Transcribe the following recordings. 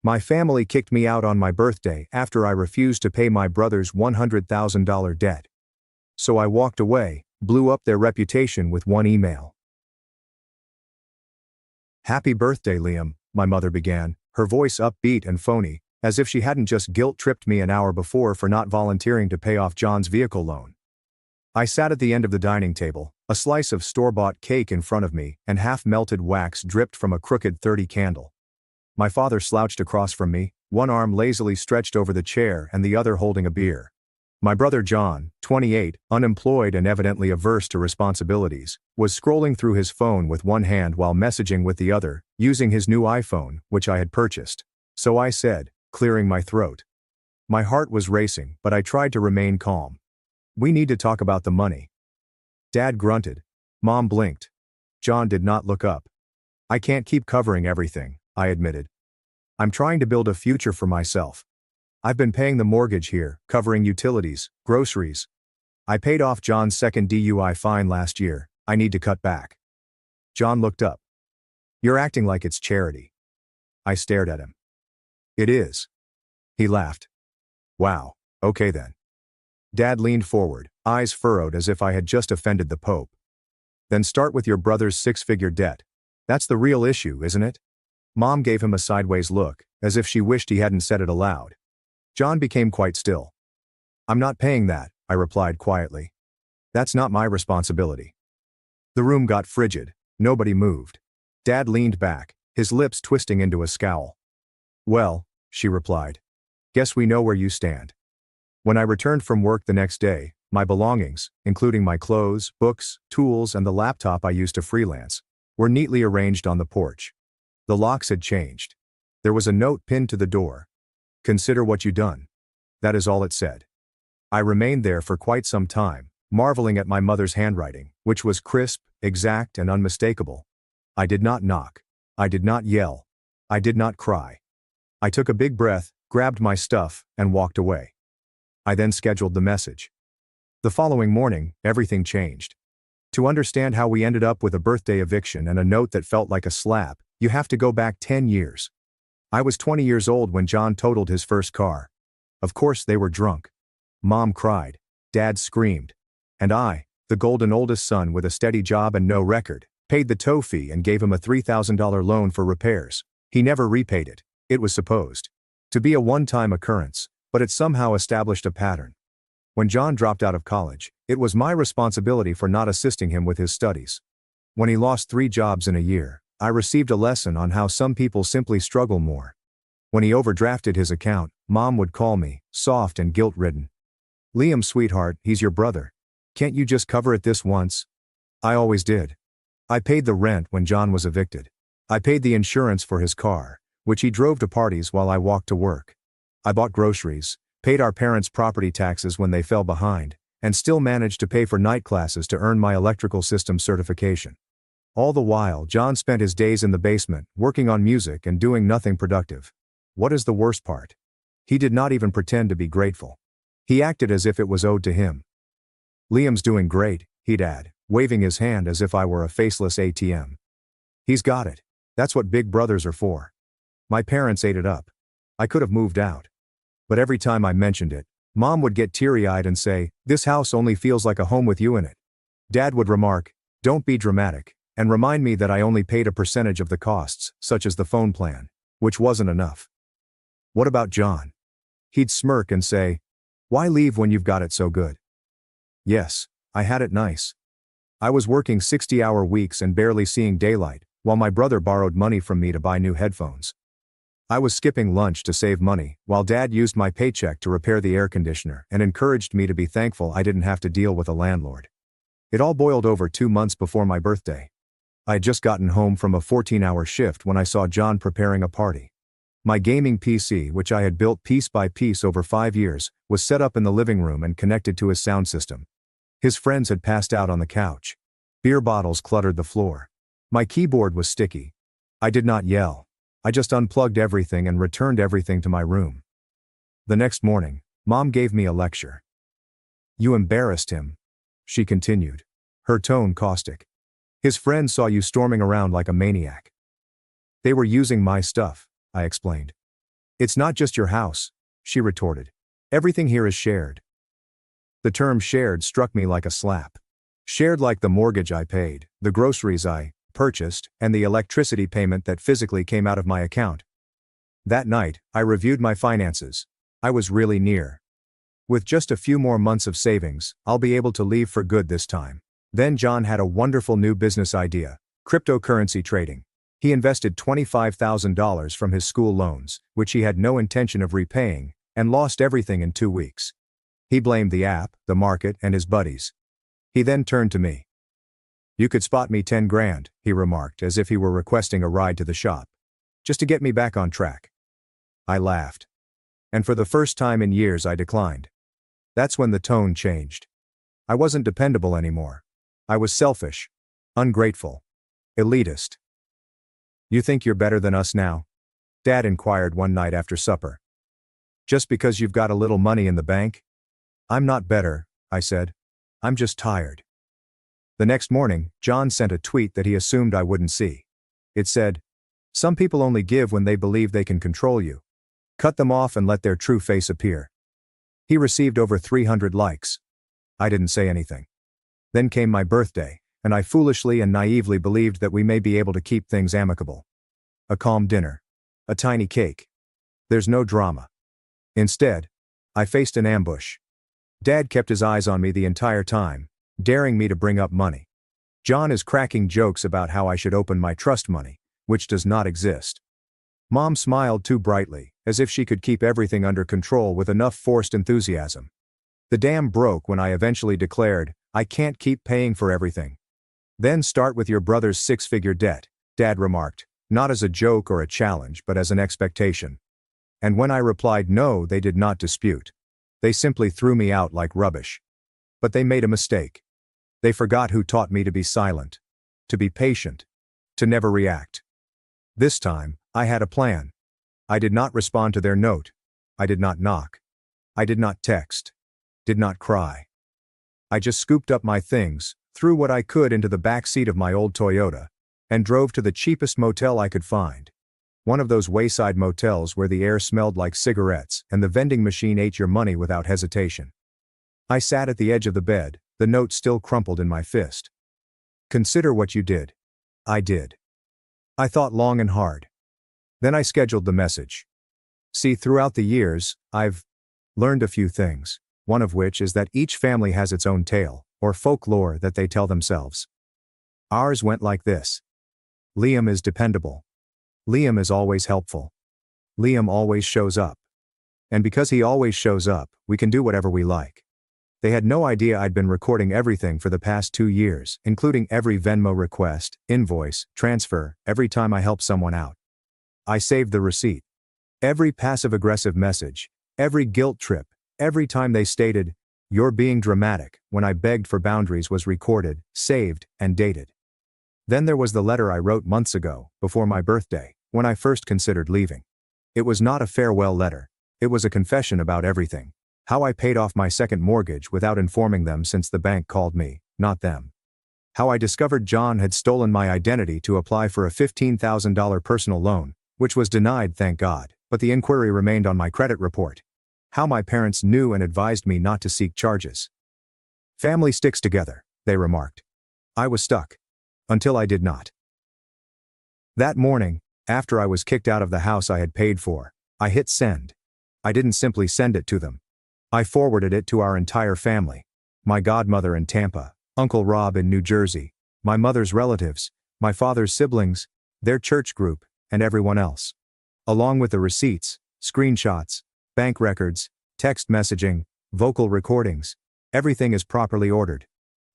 My family kicked me out on my birthday after I refused to pay my brother's $100,000 debt. So I walked away, blew up their reputation with one email. "Happy birthday, Liam," my mother began, her voice upbeat and phony, as if she hadn't just guilt-tripped me an hour before for not volunteering to pay off John's vehicle loan. I sat at the end of the dining table, a slice of store-bought cake in front of me, and half-melted wax dripped from a crooked 30 candle. My father slouched across from me, one arm lazily stretched over the chair and the other holding a beer. My brother John, 28, unemployed and evidently averse to responsibilities, was scrolling through his phone with one hand while messaging with the other, using his new iPhone, which I had purchased. So I said, clearing my throat. My heart was racing, but I tried to remain calm. "We need to talk about the money." Dad grunted. Mom blinked. John did not look up. "I can't keep covering everything," I admitted. "I'm trying to build a future for myself. I've been paying the mortgage here, covering utilities, groceries. I paid off John's second DUI fine last year. I need to cut back." John looked up. "You're acting like it's charity." I stared at him. "It is." He laughed. "Wow, okay then." Dad leaned forward, eyes furrowed as if I had just offended the Pope. "Then start with your brother's six-figure debt. That's the real issue, isn't it?" Mom gave him a sideways look, as if she wished he hadn't said it aloud. John became quite still. "I'm not paying that," I replied quietly. "That's not my responsibility." The room got frigid. Nobody moved. Dad leaned back, his lips twisting into a scowl. "Well," she replied, "guess we know where you stand." When I returned from work the next day, my belongings, including my clothes, books, tools, and the laptop I used to freelance, were neatly arranged on the porch. The locks had changed. There was a note pinned to the door. "Consider what you done." That is all it said. I remained there for quite some time, marveling at my mother's handwriting, which was crisp, exact, and unmistakable. I did not knock. I did not yell. I did not cry. I took a big breath, grabbed my stuff, and walked away. I then scheduled the message. The following morning, everything changed. To understand how we ended up with a birthday eviction and a note that felt like a slap, you have to go back 10 years. I was 20 years old when John totaled his first car. Of course they were drunk. Mom cried. Dad screamed. And I, the golden oldest son with a steady job and no record, paid the tow fee and gave him a $3,000 loan for repairs. He never repaid it. It was supposed to be a one-time occurrence, but it somehow established a pattern. When John dropped out of college, it was my responsibility for not assisting him with his studies. When he lost 3 jobs in a year, I received a lesson on how some people simply struggle more. When he overdrafted his account, Mom would call me, soft and guilt-ridden. "Liam, sweetheart, he's your brother. Can't you just cover it this once?" I always did. I paid the rent when John was evicted. I paid the insurance for his car, which he drove to parties while I walked to work. I bought groceries, paid our parents' property taxes when they fell behind, and still managed to pay for night classes to earn my electrical system certification. All the while, John spent his days in the basement, working on music and doing nothing productive. What is the worst part? He did not even pretend to be grateful. He acted as if it was owed to him. "Liam's doing great," he'd add, waving his hand as if I were a faceless ATM. "He's got it. That's what big brothers are for." My parents ate it up. I could have moved out. But every time I mentioned it, Mom would get teary-eyed and say, "This house only feels like a home with you in it." Dad would remark, "Don't be dramatic," and remind me that I only paid a percentage of the costs, such as the phone plan, which wasn't enough. "What about John?" He'd smirk and say, "Why leave when you've got it so good?" Yes, I had it nice. I was working 60-hour weeks and barely seeing daylight, while my brother borrowed money from me to buy new headphones. I was skipping lunch to save money, while Dad used my paycheck to repair the air conditioner and encouraged me to be thankful I didn't have to deal with a landlord. It all boiled over 2 months before my birthday. I had just gotten home from a 14-hour shift when I saw John preparing a party. My gaming PC, which I had built piece by piece over 5 years, was set up in the living room and connected to his sound system. His friends had passed out on the couch. Beer bottles cluttered the floor. My keyboard was sticky. I did not yell. I just unplugged everything and returned everything to my room. The next morning, Mom gave me a lecture. "You embarrassed him," she continued, her tone caustic. "His friends saw you storming around like a maniac." "They were using my stuff," I explained. It's not just your house, she retorted. Everything here is shared. The term shared struck me like a slap. Shared like the mortgage I paid, the groceries I purchased, and the electricity payment that physically came out of my account. That night, I reviewed my finances. I was really near. With just a few more months of savings, I'll be able to leave for good this time. Then John had a wonderful new business idea: cryptocurrency trading. He invested $25,000 from his school loans, which he had no intention of repaying, and lost everything in 2 weeks. He blamed the app, the market, and his buddies. He then turned to me. "You could spot me 10 grand, he remarked, as if he were requesting a ride to the shop. Just to get me back on track." I laughed. And for the first time in years I declined. That's when the tone changed. I wasn't dependable anymore. I was selfish, ungrateful, elitist. "You think you're better than us now?" Dad inquired one night after supper. "Just because you've got a little money in the bank?" "I'm not better," I said. "I'm just tired." The next morning, John sent a tweet that he assumed I wouldn't see. It said, "Some people only give when they believe they can control you. Cut them off and let their true face appear." He received over 300 likes. I didn't say anything. Then came my birthday, and I foolishly and naively believed that we may be able to keep things amicable. A calm dinner. A tiny cake. There's no drama. Instead, I faced an ambush. Dad kept his eyes on me the entire time, daring me to bring up money. John is cracking jokes about how I should open my trust money, which does not exist. Mom smiled too brightly, as if she could keep everything under control with enough forced enthusiasm. The dam broke when I eventually declared, "I can't keep paying for everything." "Then start with your brother's 6-figure debt," Dad remarked, not as a joke or a challenge but as an expectation. And when I replied no, they did not dispute. They simply threw me out like rubbish. But they made a mistake. They forgot who taught me to be silent, to be patient, to never react. This time, I had a plan. I did not respond to their note. I did not knock. I did not text. Did not cry. I just scooped up my things, threw what I could into the back seat of my old Toyota, and drove to the cheapest motel I could find. One of those wayside motels where the air smelled like cigarettes and the vending machine ate your money without hesitation. I sat at the edge of the bed, the note still crumpled in my fist. "Consider what you did." I did. I thought long and hard. Then I scheduled the message. See, throughout the years, I've learned a few things, one of which is that each family has its own tale, or folklore that they tell themselves. Ours went like this. Liam is dependable. Liam is always helpful. Liam always shows up. And because he always shows up, we can do whatever we like. They had no idea I'd been recording everything for the past 2 years, including every Venmo request, invoice, transfer, every time I helped someone out. I saved the receipt. Every passive-aggressive message, every guilt trip, every time they stated, "You're being dramatic," when I begged for boundaries was recorded, saved, and dated. Then there was the letter I wrote months ago, before my birthday, when I first considered leaving. It was not a farewell letter. It was a confession about everything. How I paid off my second mortgage without informing them since the bank called me, not them. How I discovered John had stolen my identity to apply for a $15,000 personal loan, which was denied, thank God, but the inquiry remained on my credit report. How my parents knew and advised me not to seek charges. "Family sticks together," they remarked. I was stuck. Until I did not. That morning, after I was kicked out of the house I had paid for, I hit send. I didn't simply send it to them. I forwarded it to our entire family. My godmother in Tampa, Uncle Rob in New Jersey, my mother's relatives, my father's siblings, their church group, and everyone else. Along with the receipts, screenshots, bank records, text messaging, vocal recordings, everything is properly ordered.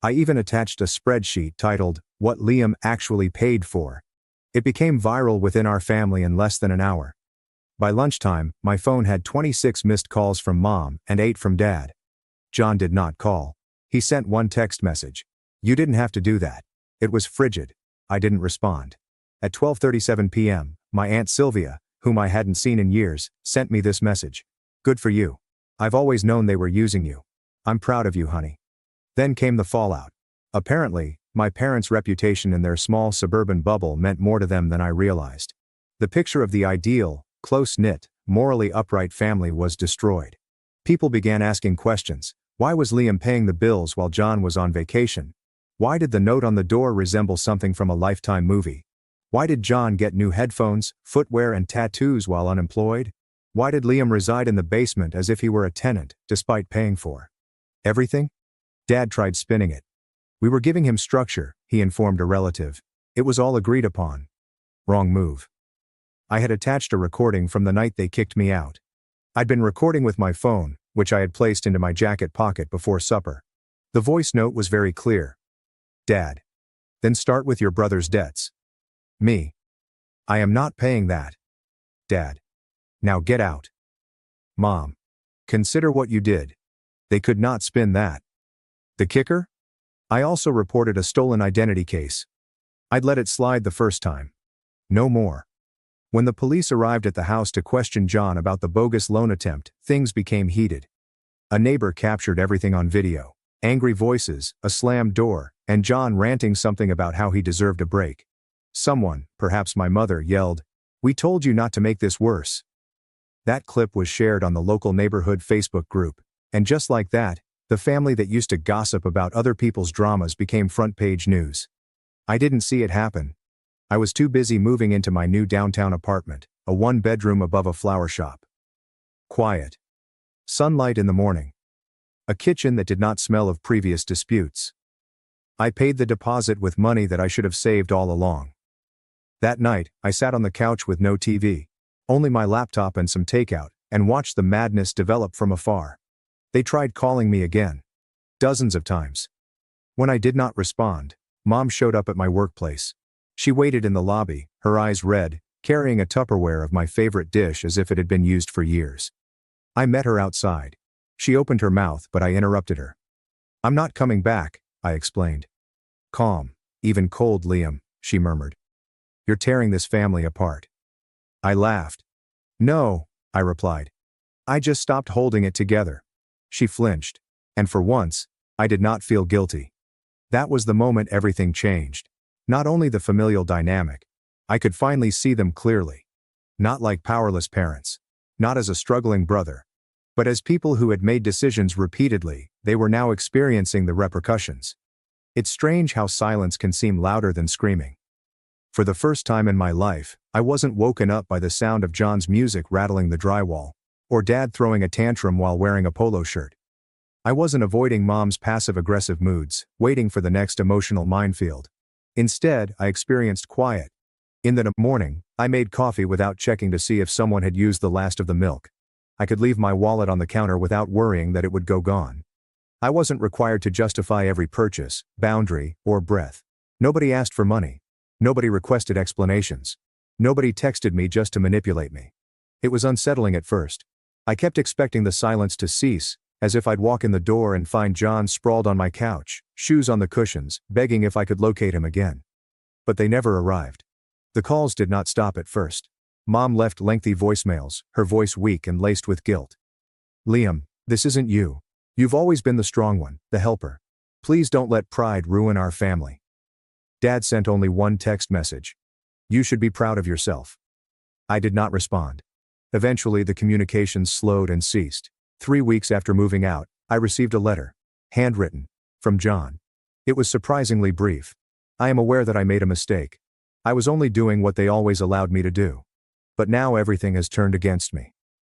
I even attached a spreadsheet titled, "What Liam Actually Paid For." It became viral within our family in less than an hour. By lunchtime, my phone had 26 missed calls from Mom and 8 from Dad. John did not call. He sent one text message. "You didn't have to do that." It was frigid. I didn't respond. At 12:37 p.m., my Aunt Sylvia, whom I hadn't seen in years, sent me this message. "Good for you. I've always known they were using you. I'm proud of you, honey." Then came the fallout. Apparently, my parents' reputation in their small suburban bubble meant more to them than I realized. The picture of the ideal, close-knit, morally upright family was destroyed. People began asking questions. Why was Liam paying the bills while John was on vacation? Why did the note on the door resemble something from a Lifetime movie? Why did John get new headphones, footwear and tattoos while unemployed? Why did Liam reside in the basement as if he were a tenant, despite paying for everything? Dad tried spinning it. We were giving him structure, he informed a relative. It was all agreed upon. Wrong move. I had attached a recording from the night they kicked me out. I'd been recording with my phone, which I had placed into my jacket pocket before supper. The voice note was very clear. Dad. Then start with your brother's debts. Me. I am not paying that. Dad. Now get out. Mom. Consider what you did. They could not spin that. The kicker? I also reported a stolen identity case. I'd let it slide the first time. No more. When the police arrived at the house to question John about the bogus loan attempt, things became heated. A neighbor captured everything on video. Angry voices, a slammed door, and John ranting something about how he deserved a break. Someone, perhaps my mother, yelled, "We told you not to make this worse." That clip was shared on the local neighborhood Facebook group, and just like that, the family that used to gossip about other people's dramas became front-page news. I didn't see it happen. I was too busy moving into my new downtown apartment, a one-bedroom above a flower shop. Quiet. Sunlight in the morning. A kitchen that did not smell of previous disputes. I paid the deposit with money that I should have saved all along. That night, I sat on the couch with no TV, only my laptop and some takeout, and watched the madness develop from afar. They tried calling me again. Dozens of times. When I did not respond, Mom showed up at my workplace. She waited in the lobby, her eyes red, carrying a Tupperware of my favorite dish as if it had been used for years. I met her outside. She opened her mouth, but I interrupted her. "I'm not coming back," I explained. "Calm, even cold, Liam," she murmured. "You're tearing this family apart." I laughed. "No," I replied. "I just stopped holding it together." She flinched. And for once, I did not feel guilty. That was the moment everything changed. Not only the familial dynamic. I could finally see them clearly. Not like powerless parents. Not as a struggling brother. But as people who had made decisions repeatedly, they were now experiencing the repercussions. It's strange how silence can seem louder than screaming. For the first time in my life, I wasn't woken up by the sound of John's music rattling the drywall, or Dad throwing a tantrum while wearing a polo shirt. I wasn't avoiding Mom's passive-aggressive moods, waiting for the next emotional minefield. Instead, I experienced quiet. In the morning, I made coffee without checking to see if someone had used the last of the milk. I could leave my wallet on the counter without worrying that it would go gone. I wasn't required to justify every purchase, boundary, or breath. Nobody asked for money. Nobody requested explanations. Nobody texted me just to manipulate me. It was unsettling at first. I kept expecting the silence to cease, as if I'd walk in the door and find John sprawled on my couch, shoes on the cushions, begging if I could locate him again. But they never arrived. The calls did not stop at first. Mom left lengthy voicemails, her voice weak and laced with guilt. "Liam, this isn't you. You've always been the strong one, the helper. Please don't let pride ruin our family." Dad sent only one text message. "You should be proud of yourself." I did not respond. Eventually the communications slowed and ceased. 3 weeks after moving out, I received a letter. Handwritten. From John. It was surprisingly brief. "I am aware that I made a mistake. I was only doing what they always allowed me to do. But now everything has turned against me.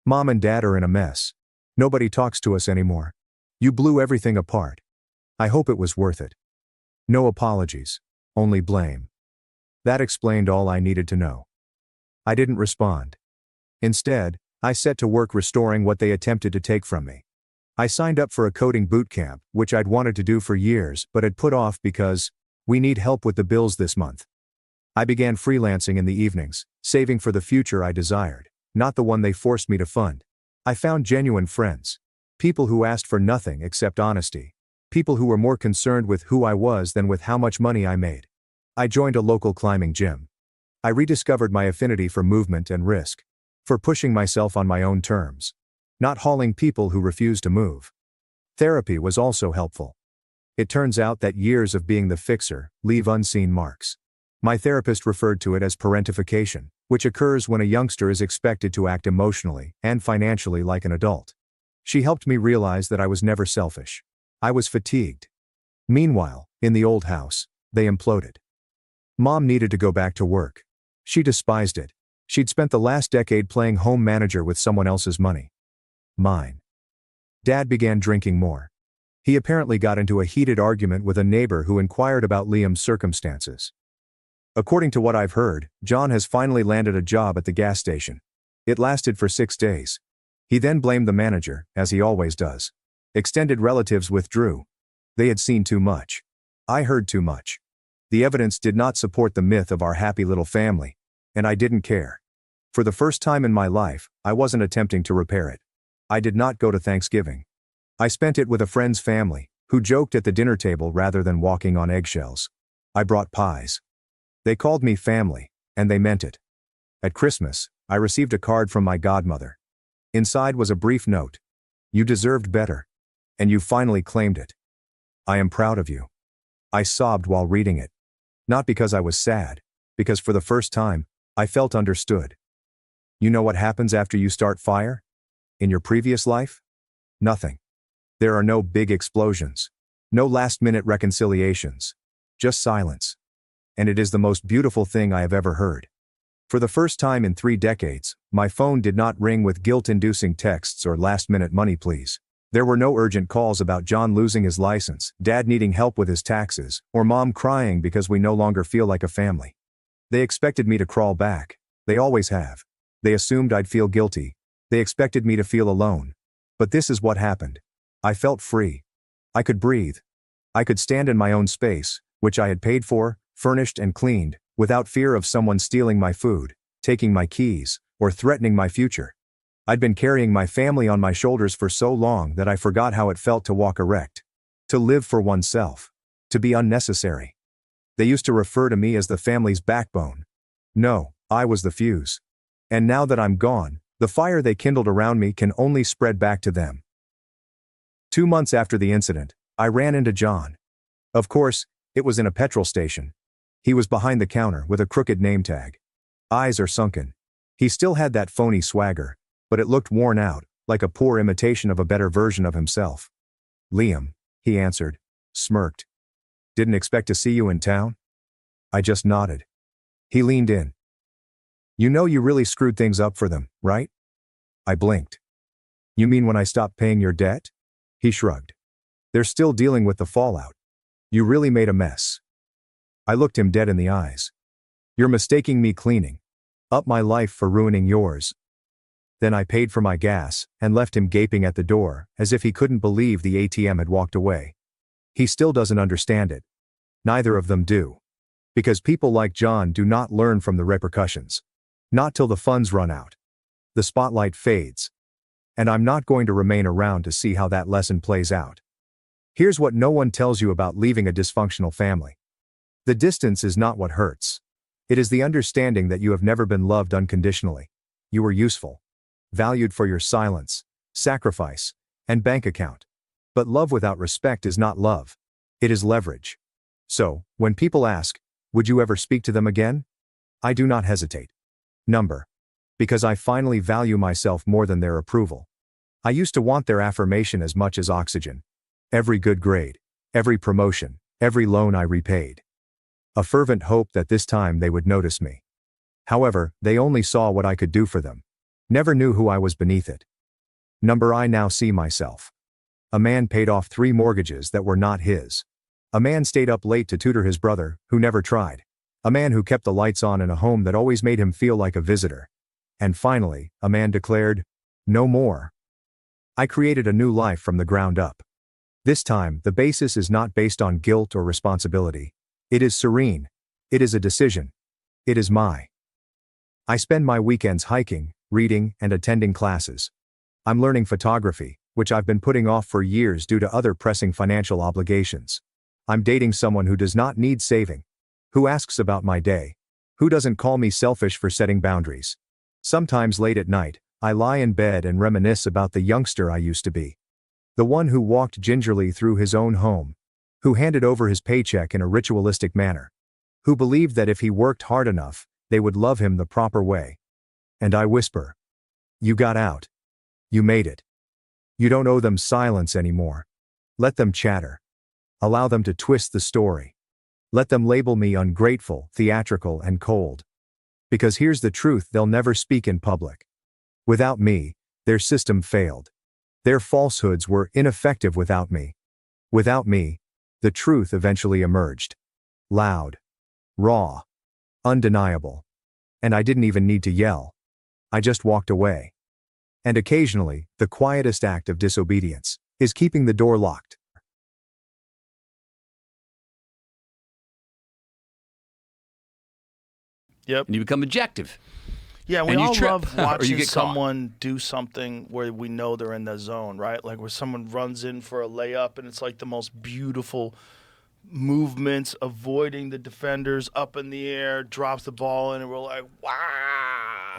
Mom and Dad are in a mess. Nobody talks to us anymore. You blew everything apart. I hope it was worth it. No apologies. Only blame." That explained all I needed to know. I didn't respond. Instead, I set to work restoring what they attempted to take from me. I signed up for a coding boot camp, which I'd wanted to do for years but had put off because, "We need help with the bills this month." I began freelancing in the evenings, saving for the future I desired, not the one they forced me to fund. I found genuine friends. People who asked for nothing except honesty. People who were more concerned with who I was than with how much money I made. I joined a local climbing gym. I rediscovered my affinity for movement and risk. For pushing myself on my own terms. Not hauling people who refused to move. Therapy was also helpful. It turns out that years of being the fixer leave unseen marks. My therapist referred to it as parentification, which occurs when a youngster is expected to act emotionally and financially like an adult. She helped me realize that I was never selfish. I was fatigued. Meanwhile, in the old house, they imploded. Mom needed to go back to work. She despised it. She'd spent the last decade playing home manager with someone else's money. Mine. Dad began drinking more. He apparently got into a heated argument with a neighbor who inquired about Liam's circumstances. According to what I've heard, John has finally landed a job at the gas station. It lasted for 6 days. He then blamed the manager, as he always does. Extended relatives withdrew. They had seen too much. I heard too much. The evidence did not support the myth of our happy little family, and I didn't care. For the first time in my life, I wasn't attempting to repair it. I did not go to Thanksgiving. I spent it with a friend's family, who joked at the dinner table rather than walking on eggshells. I brought pies. They called me family, and they meant it. At Christmas, I received a card from my godmother. Inside was a brief note. You deserved better. And you finally claimed it. I am proud of you. I sobbed while reading it. Not because I was sad, because for the first time, I felt understood. You know what happens after you start fire? In your previous life? Nothing. There are no big explosions. No last-minute reconciliations. Just silence. And it is the most beautiful thing I have ever heard. For the first time in 3 decades, my phone did not ring with guilt-inducing texts or last-minute money pleas. There were no urgent calls about John losing his license, Dad needing help with his taxes, or Mom crying because we no longer feel like a family. They expected me to crawl back. They always have. They assumed I'd feel guilty. They expected me to feel alone. But this is what happened. I felt free. I could breathe. I could stand in my own space, which I had paid for, furnished and cleaned, without fear of someone stealing my food, taking my keys, or threatening my future. I'd been carrying my family on my shoulders for so long that I forgot how it felt to walk erect. To live for oneself. To be unnecessary. They used to refer to me as the family's backbone. No, I was the fuse. And now that I'm gone, the fire they kindled around me can only spread back to them. 2 months after the incident, I ran into John. Of course, it was in a petrol station. He was behind the counter with a crooked name tag. Eyes are sunken. He still had that phony swagger, but it looked worn out, like a poor imitation of a better version of himself. Liam, he answered, smirked. Didn't expect to see you in town? I just nodded. He leaned in. You know you really screwed things up for them, right? I blinked. You mean when I stopped paying your debt? He shrugged. They're still dealing with the fallout. You really made a mess. I looked him dead in the eyes. You're mistaking me cleaning up my life for ruining yours. Then I paid for my gas and left him gaping at the door, as if he couldn't believe the ATM had walked away. He still doesn't understand it. Neither of them do. Because people like John do not learn from the repercussions. Not till the funds run out. The spotlight fades. And I'm not going to remain around to see how that lesson plays out. Here's what no one tells you about leaving a dysfunctional family. The distance is not what hurts. It is the understanding that you have never been loved unconditionally. You were useful. Valued for your silence, sacrifice, and bank account. But love without respect is not love. It is leverage. So, when people ask, would you ever speak to them again? I do not hesitate. Because I finally value myself more than their approval. I used to want their affirmation as much as oxygen. Every good grade, every promotion, every loan I repaid. A fervent hope that this time they would notice me. However, they only saw what I could do for them. Never knew who I was beneath it. I now see myself. A man paid off 3 mortgages that were not his. A man stayed up late to tutor his brother, who never tried. A man who kept the lights on in a home that always made him feel like a visitor. And finally, a man declared, no more. I created a new life from the ground up. This time, the basis is not based on guilt or responsibility. It is serene. It is a decision. It is my. I spend my weekends hiking, reading, and attending classes. I'm learning photography, which I've been putting off for years due to other pressing financial obligations. I'm dating someone who does not need saving. Who asks about my day. Who doesn't call me selfish for setting boundaries. Sometimes late at night, I lie in bed and reminisce about the youngster I used to be. The one who walked gingerly through his own home. Who handed over his paycheck in a ritualistic manner. who believed that if he worked hard enough, they would love him the proper way. And I whisper, you got out. You made it. You don't owe them silence anymore. Let them chatter. Allow them to twist the story. Let them label me ungrateful, theatrical, and cold. Because here's the truth they'll never speak in public. Without me, their system failed. Their falsehoods were ineffective without me. Without me, the truth eventually emerged. Loud. Raw. Undeniable. And I didn't even need to yell. I just walked away. And occasionally, the quietest act of disobedience is keeping the door locked. Yep. And you become objective. Yeah, we And you all trip, love or you watching get caught. someone do something where we know they're in the zone, right? Like where someone runs in for a layup and it's like the most beautiful movements, avoiding the defenders, up in the air, drops the ball in, and we're like, wow.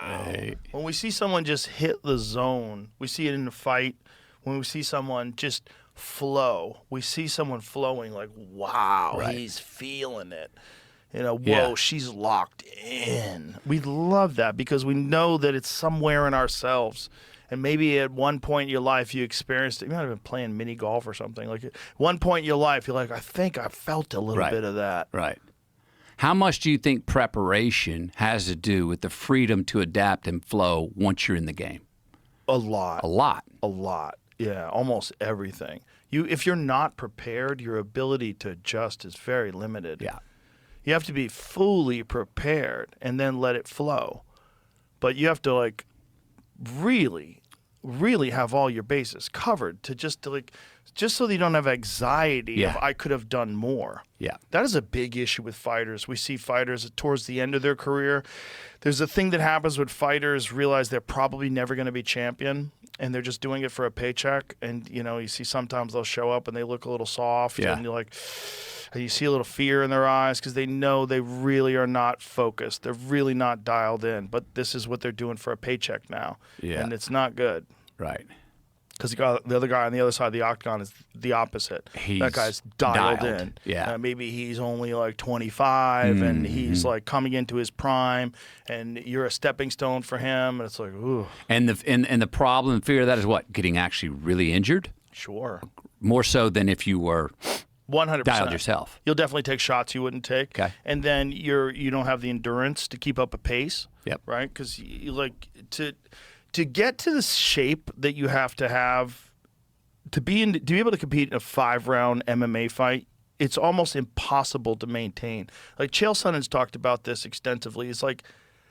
Right. When we see someone just hit the zone, we see it in a fight. When we see someone just flow, we see someone flowing like, wow, Right. he's feeling it. You know, whoa, Yeah. she's locked in. We love that because we know that it's somewhere in ourselves. And maybe at one point in your life you experienced it. You might have been playing mini golf or something. Like at one point in your life, you're like, I think I felt a little Right. bit of that. Right. How much do you think preparation has to do with the freedom to adapt and flow once you're in the game? A lot. A lot. A lot. Yeah, almost everything. If you're not prepared, your ability to adjust is very limited. Yeah. You have to be fully prepared and then let it flow. But you have to like really, really have all your bases covered just so that you don't have anxiety Yeah. of I could have done more. Yeah. That is a big issue with fighters. We see fighters towards the end of their career. There's a thing that happens when fighters realize they're probably never going to be champion and they're just doing it for a paycheck. And, you know, you see sometimes they'll show up and they look a little soft Yeah. and you're like, and you see a little fear in their eyes because they know they really are not focused. They're really not dialed in. But this is what they're doing for a paycheck now. Yeah. And it's not good. Right. Because the other guy on the other side of the octagon is the opposite. He's that guy's dialed in. Yeah. Maybe he's only like 25 and he's like coming into his prime and you're a stepping stone for him. And it's like, ooh. And the problem and fear of that is what? Getting actually really injured? Sure. More so than if you were 100%. dialed yourself. You'll definitely take shots you wouldn't take. Okay. And then you don't have the endurance to keep up a pace. Yep. Right? Because you like to get to the shape that you have to be able to compete in a 5-round MMA fight, it's almost impossible to maintain. Like Chael Sonnen's talked about this extensively. It's like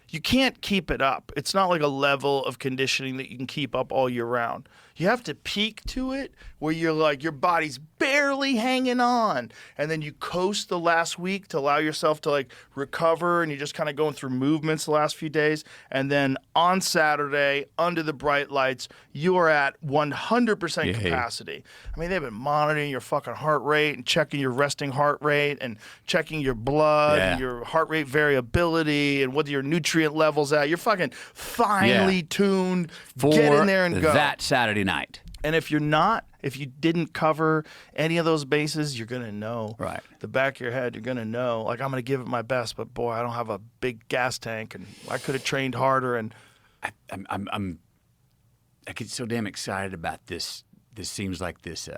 you can't keep it up. It's not like a level of conditioning that you can keep up all year round. You have to peak to it where you're like your body's barely hanging on, and then you coast the last week to allow yourself to like recover, and you're just kind of going through movements the last few days, and then on Saturday under the bright lights you are at 100% capacity. I mean, they've been monitoring your fucking heart rate and checking your resting heart rate and checking your blood and your heart rate variability and what your nutrient levels at. You're fucking finely tuned. Get in there and go. That Saturday night. And if you didn't cover any of those bases, you're going to know. Right. The back of your head, you're going to know. Like, I'm going to give it my best, but boy, I don't have a big gas tank, and I could have trained harder. And I get so damn excited about this. This seems like this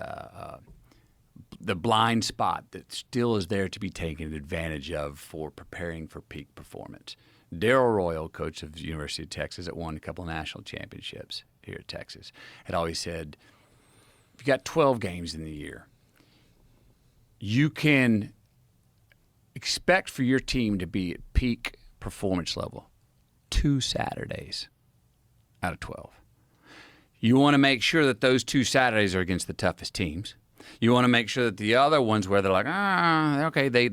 the blind spot that still is there to be taken advantage of for preparing for peak performance. Darrell Royal, coach of the University of Texas, that won a couple of national championships here at Texas, had always said, if you got 12 games in the year, you can expect for your team to be at peak performance level 2 Saturdays out of 12. You want to make sure that those 2 Saturdays are against the toughest teams. You want to make sure that the other ones where they're like, okay, they